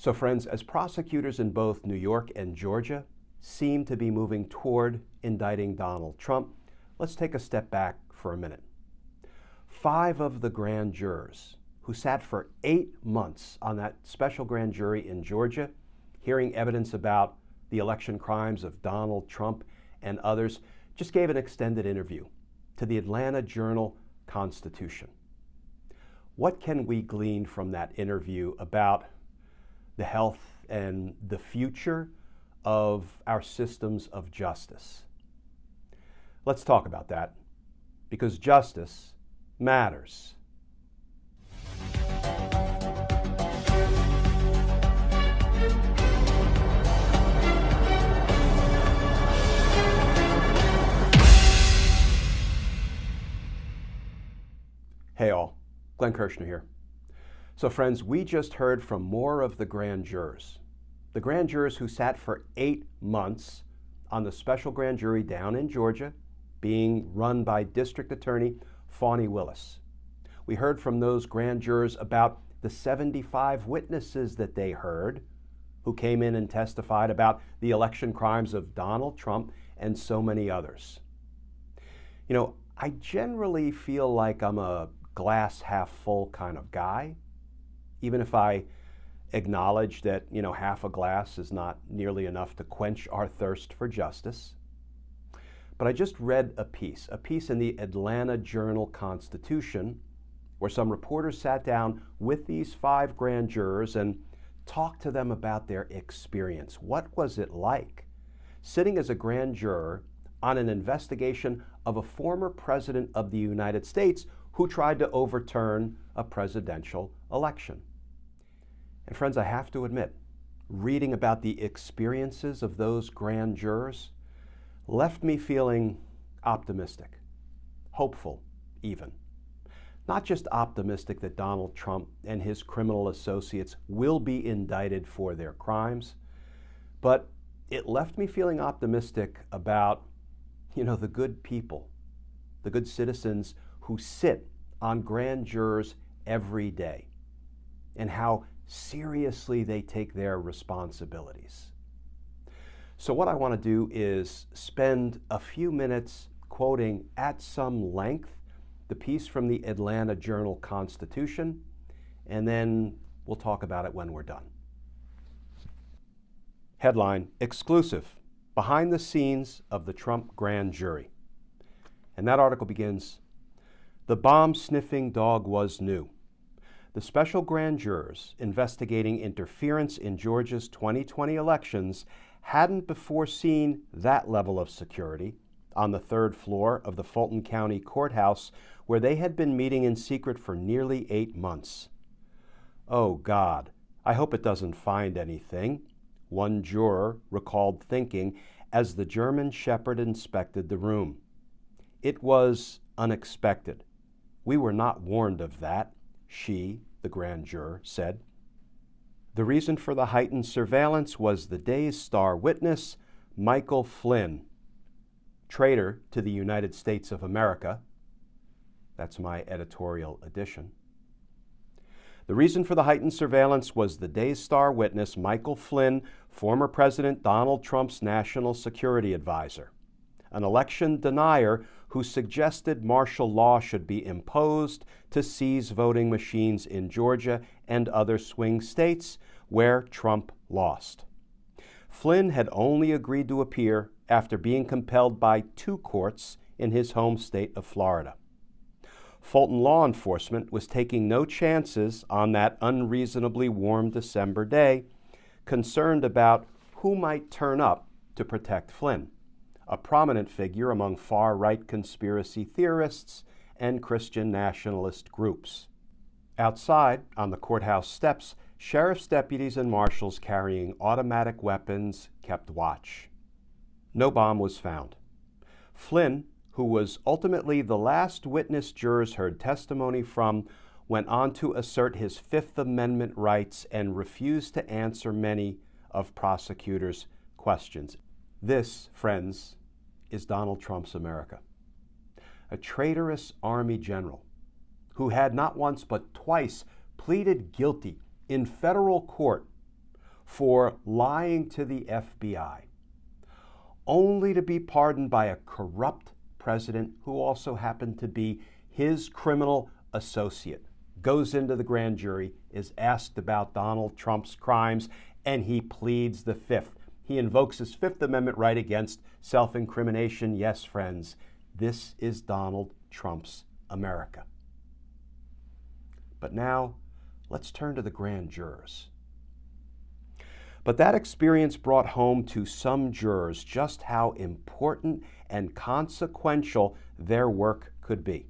So friends, as prosecutors in both New York and Georgia seem to be moving toward indicting Donald Trump, let's take a step back for a minute. 5 of the grand jurors who sat for 8 months on that special grand jury in Georgia, hearing evidence about the election crimes of Donald Trump and others, just gave an extended interview to the Atlanta Journal-Constitution. What can we glean from that interview about the health and the future of our systems of justice? Let's talk about that, because justice matters. Hey all, Glenn Kirshner here. So friends, we just heard from more of the grand jurors. The grand jurors who sat for 8 months on the special grand jury down in Georgia, being run by District Attorney Fani Willis. We heard from those grand jurors about the 75 witnesses that they heard who came in and testified about the election crimes of Donald Trump and so many others. You know, I generally feel like I'm a glass half full kind of guy, even if I acknowledge that, half a glass is not nearly enough to quench our thirst for justice. But I just read a piece in the Atlanta Journal-Constitution, where some reporters sat down with these 5 grand jurors and talked to them about their experience. What was it like sitting as a grand juror on an investigation of a former president of the United States who tried to overturn a presidential election? And friends, I have to admit, reading about the experiences of those grand jurors left me feeling optimistic, hopeful even. Not just optimistic that Donald Trump and his criminal associates will be indicted for their crimes, but it left me feeling optimistic about, the good people, the good citizens who sit on grand jurors every day, and how seriously they take their responsibilities. So what I want to do is spend a few minutes quoting at some length the piece from the Atlanta Journal-Constitution, and then we'll talk about it when we're done. Headline, Exclusive, Behind the Scenes of the Trump Grand Jury. And that article begins, "The bomb-sniffing dog was new. The special grand jurors investigating interference in Georgia's 2020 elections hadn't before seen that level of security on the 3rd floor of the Fulton County Courthouse, where they had been meeting in secret for nearly 8 months. Oh God, I hope it doesn't find anything," one juror recalled thinking as the German Shepherd inspected the room. "It was unexpected. We were not warned of that," she, the grand juror, said. The reason for the heightened surveillance was the day's star witness, Michael Flynn, traitor to the United States of America. That's my editorial addition. The reason for the heightened surveillance was the day's star witness, Michael Flynn, former President Donald Trump's national security advisor, an election denier who suggested martial law should be imposed to seize voting machines in Georgia and other swing states where Trump lost. Flynn had only agreed to appear after being compelled by 2 courts in his home state of Florida. Fulton law enforcement was taking no chances on that unreasonably warm December day, concerned about who might turn up to protect Flynn, a prominent figure among far-right conspiracy theorists and Christian nationalist groups. Outside, on the courthouse steps, sheriff's deputies and marshals carrying automatic weapons kept watch. No bomb was found. Flynn, who was ultimately the last witness jurors heard testimony from, went on to assert his Fifth Amendment rights and refused to answer many of prosecutors' questions. This, friends, is Donald Trump's America. A traitorous Army general who had not once but twice pleaded guilty in federal court for lying to the FBI, only to be pardoned by a corrupt president who also happened to be his criminal associate. Goes into the grand jury, is asked about Donald Trump's crimes, and he pleads the fifth. He invokes his Fifth Amendment right against self-incrimination. Yes, friends, this is Donald Trump's America. But now, let's turn to the grand jurors. But that experience brought home to some jurors just how important and consequential their work could be.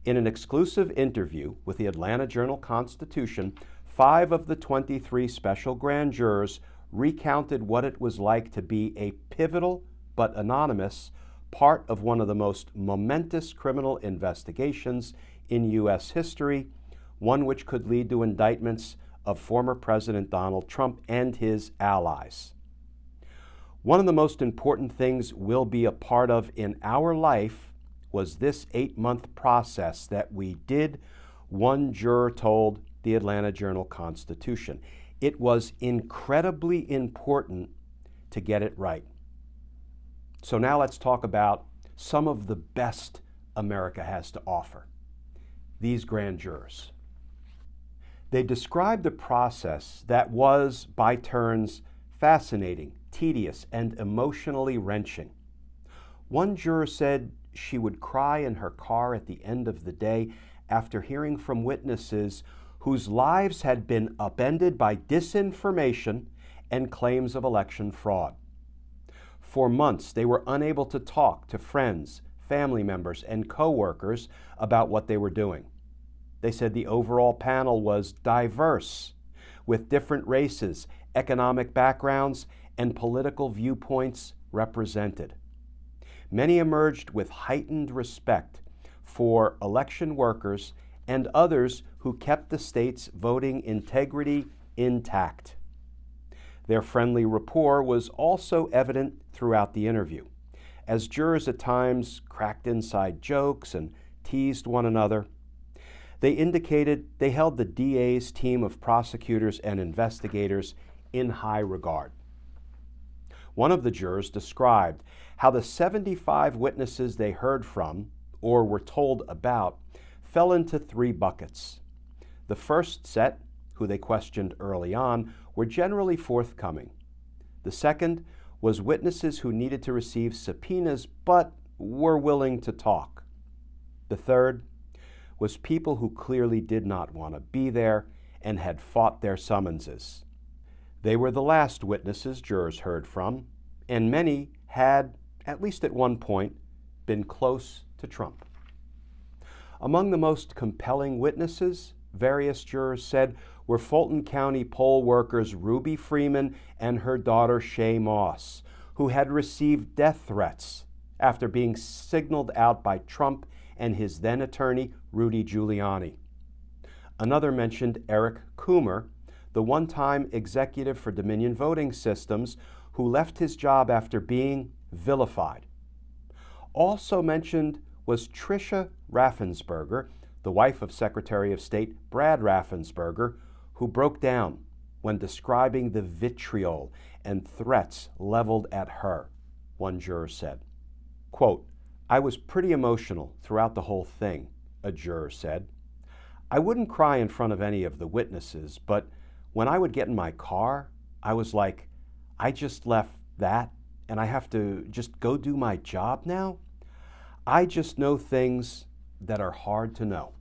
In an exclusive interview with the Atlanta Journal-Constitution, 5 of the 23 special grand jurors recounted what it was like to be a pivotal but anonymous part of one of the most momentous criminal investigations in U.S. history, one which could lead to indictments of former President Donald Trump and his allies. One of the most important things we'll be a part of in our life was this 8-month process that we did, one juror told the Atlanta Journal-Constitution. It was incredibly important to get it right. So now let's talk about some of the best America has to offer. These grand jurors. They described a process that was, by turns, fascinating, tedious, and emotionally wrenching. One juror said she would cry in her car at the end of the day after hearing from witnesses whose lives had been upended by disinformation and claims of election fraud. For months, they were unable to talk to friends, family members, and co-workers about what they were doing. They said the overall panel was diverse, with different races, economic backgrounds, and political viewpoints represented. Many emerged with heightened respect for election workers and others who kept the state's voting integrity intact. Their friendly rapport was also evident throughout the interview, as jurors at times cracked inside jokes and teased one another. They indicated they held the DA's team of prosecutors and investigators in high regard. One of the jurors described how the 75 witnesses they heard from, or were told about, fell into 3 buckets. The first set, who they questioned early on, were generally forthcoming. The second was witnesses who needed to receive subpoenas but were willing to talk. The third was people who clearly did not want to be there and had fought their summonses. They were the last witnesses jurors heard from, and many had, at least at one point, been close to Trump. Among the most compelling witnesses, various jurors said, were Fulton County poll workers Ruby Freeman and her daughter Shay Moss, who had received death threats after being signaled out by Trump and his then attorney, Rudy Giuliani. Another mentioned Eric Coomer, the one-time executive for Dominion Voting Systems, who left his job after being vilified. Also mentioned was Tricia Raffensperger, the wife of Secretary of State Brad Raffensperger, who broke down when describing the vitriol and threats leveled at her, one juror said. Quote, "I was pretty emotional throughout the whole thing," a juror said. "I wouldn't cry in front of any of the witnesses, but when I would get in my car, I was like, I just left that and I have to just go do my job now? I just know things that are hard to know."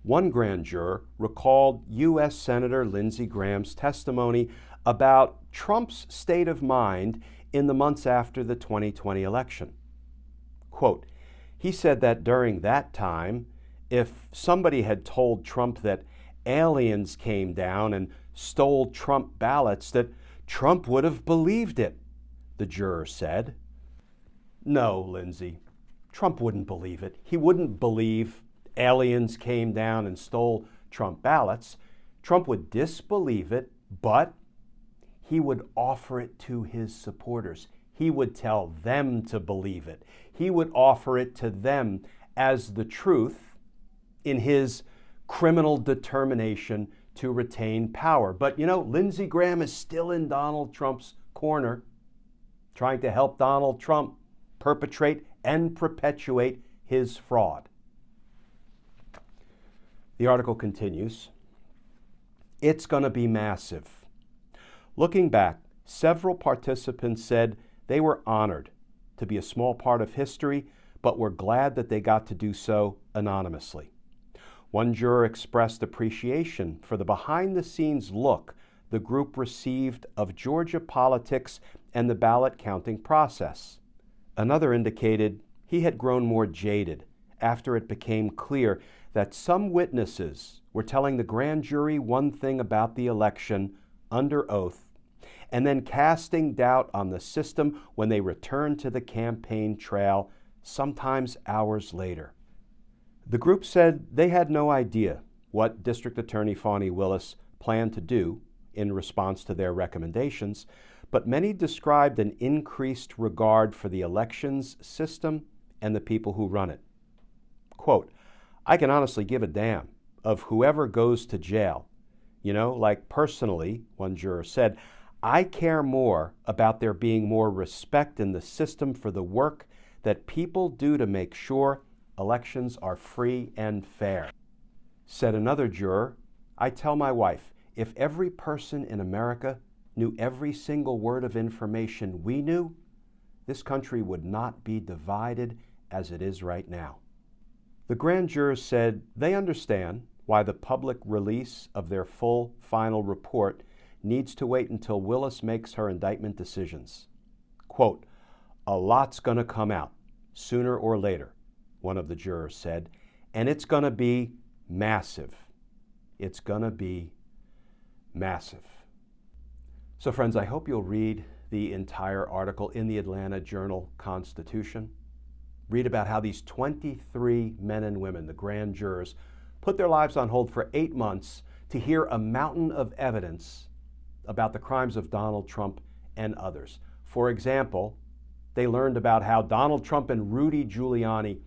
One grand juror recalled U.S. Senator Lindsey Graham's testimony about Trump's state of mind in the months after the 2020 election. Quote, he said that during that time, if somebody had told Trump that aliens came down and stole Trump ballots, that Trump would have believed it, the juror said. No, Lindsey, Trump wouldn't believe it. He wouldn't believe aliens came down and stole Trump ballots. Trump would disbelieve it, but he would offer it to his supporters. He would tell them to believe it. He would offer it to them as the truth in his criminal determination to retain power. But you know, Lindsey Graham is still in Donald Trump's corner, trying to help Donald Trump perpetrate and perpetuate his fraud. The article continues. It's going to be massive. Looking back, several participants said they were honored to be a small part of history, but were glad that they got to do so anonymously. One juror expressed appreciation for the behind-the-scenes look the group received of Georgia politics and the ballot counting process. Another indicated he had grown more jaded after it became clear that some witnesses were telling the grand jury one thing about the election under oath and then casting doubt on the system when they returned to the campaign trail, sometimes hours later. The group said they had no idea what District Attorney Fani Willis planned to do in response to their recommendations, but many described an increased regard for the elections system and the people who run it. Quote, I can honestly give a damn of whoever goes to jail. You know, like personally, one juror said, I care more about there being more respect in the system for the work that people do to make sure elections are free and fair. Said another juror, I tell my wife, if every person in America knew every single word of information we knew, this country would not be divided as it is right now. The grand jurors said they understand why the public release of their full final report needs to wait until Willis makes her indictment decisions. Quote, a lot's going to come out sooner or later, one of the jurors said, and it's going to be massive. It's going to be massive. So friends, I hope you'll read the entire article in the Atlanta Journal-Constitution. Read about how these 23 men and women, the grand jurors, put their lives on hold for 8 months to hear a mountain of evidence about the crimes of Donald Trump and others. For example, they learned about how Donald Trump and Rudy Giuliani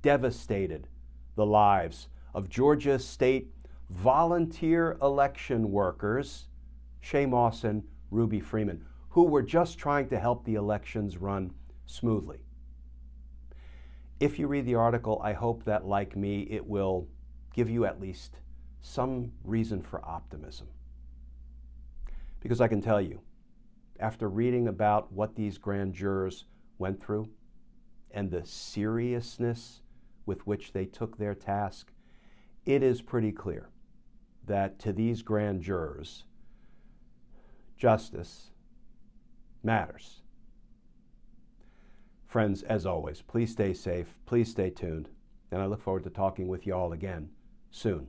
devastated the lives of Georgia state volunteer election workers, Shay Moss and Ruby Freeman, who were just trying to help the elections run smoothly. If you read the article, I hope that, like me, it will give you at least some reason for optimism. Because I can tell you, after reading about what these grand jurors went through and the seriousness with which they took their task, it is pretty clear that to these grand jurors, justice matters. Friends, as always, please stay safe, please stay tuned, and I look forward to talking with you all again soon.